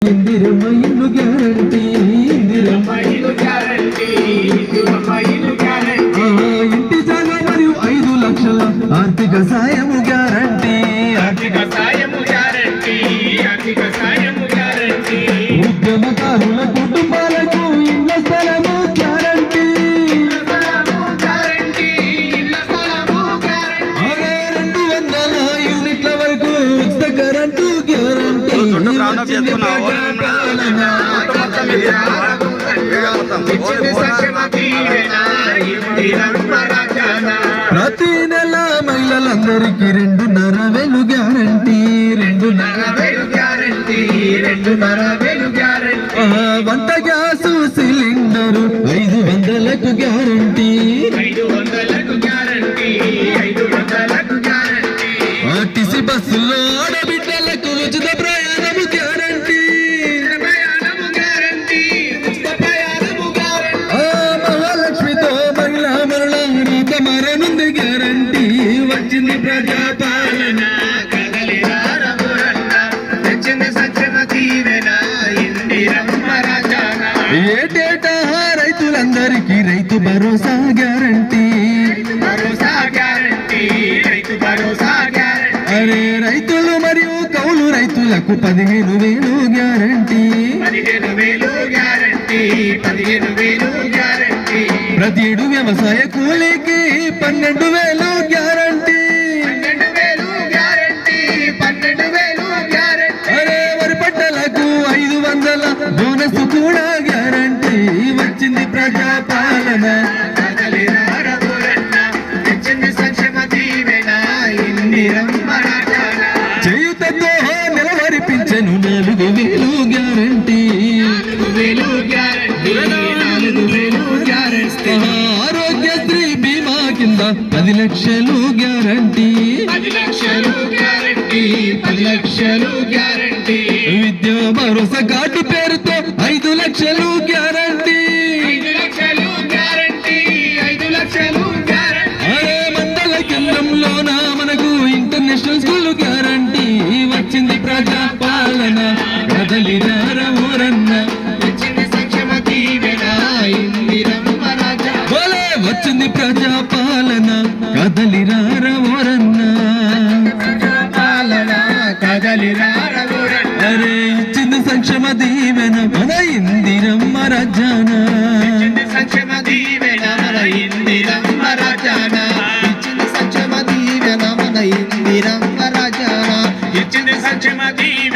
ఇందిరమ్మ ఇల్లు గ్యారంటీ, ఇందిరమ్మ ఇల్లు గ్యారంటీ, ఇంటి జాగా మరియు 5 లక్షల ఆర్థిక సాయము గ్యారంటీ, ఆర్థిక సాయము గ్యారంటీ, ఆర్థిక సాయము గ్యారంటీ. ఉద్యమకారుల కుటుంబాలకు ఇళ్ల స్థలము గ్యారంటీ, 200 యూనిట్ల వరకు ఉచిత కరెంటు గ్యారంటీ. ప్రతి నెల మహిళలందరికీ 2,500 గ్యారంటీ, 2,500 గ్యారంటీ, 2,500 గ్యారంటీ. వంట గ్యాసు సిలిండరు 500కు గ్యారంటీ, 500కు గ్యారంటీ, 500కు గ్యారంటీ. ఆర్టీసీ బస్సులో ఆడబిడ్డలకు ఉచిత ప్రయాణము గ్యారంటీ, ప్రయాణము గ్యారంటీ, ఉచిత ప్రయాణము గ్యారంటీ. మహాలక్ష్మితో మహిళా మరణ రాత మరణుంది గ్యారంటీ. వచ్చింది ప్రజాపాలన, వచ్చింది సంక్షేమ దీవెన, ఇందిరమ్మ రాజాన. ఏటేటా రైతులందరికీ రైతు భరోసా గ్యారంటీ, భరోసా గ్యారంటీ, రైతు భరోసా గ్యారంటీ. అరే రైతులు మరియు కౌలు రైతులకు 15,000 గ్యారంటీ, 15,000 గ్యారంటీ, 15,000 గ్యారంటీ. ప్రతి 7 వ్యవసాయ కూలీకి 12,000 గ్యారంటీ, 12,000 గ్యారంటీ, 12,000 గ్యారంటీ. అరే వరి పంటలకు 500 బోనస్ కూడా గ్యారంటీ. వచ్చింది ప్రజాపాలన, సంక్షేమ దీవెన, ఇందిరమ్మ రాజాన. చేయుతతో నిలవరిపించెను 4,000 గ్యారంటీ, 4,000 గ్యారంటీ, 4,000 గ్యారంటీ. ఆరోగ్యశ్రీ బీమా కింద 10 లక్షలు గ్యారంటీ, 10 లక్షలు గ్యారంటీ, 10 లక్షలు గ్యారంటీ. విద్యా భరోసా కార్డు పేరుతో 5 లక్షలు గ్యారంటీ, 5 లక్షలు గ్యారంటీ, 5 లక్షలు గ్యారంటీ. అరే మండల కేంద్రంలోన మనకు ఇంటర్నేషనల్ స్కూల్ గ్యారంటీ. వచ్చింది ప్రజాపాలన, కదలిరార ఊరన్న, వచ్చింది సంక్షేమ దీవెన, ఇందిరమ్మ రాజా. వచ్చింది ప్రజాపాలన, కదలిరార ఊరన్న, ప్రజాపాలన, కదలిరార ఊరన్న. అరే ఇచ్చింది సంక్షేమ దీవెన మన ఇందిరమ్మ రాజాన, ఇచ్చింది సంక్షేమ దీవెన మన ఇందిరమ్మ రాజాన, ఇచ్చింది సంక్షేమ దీవెన మన ఇందిరమ్మ రాజాన, ఇచ్చింది సంక్షేమ దీవెన.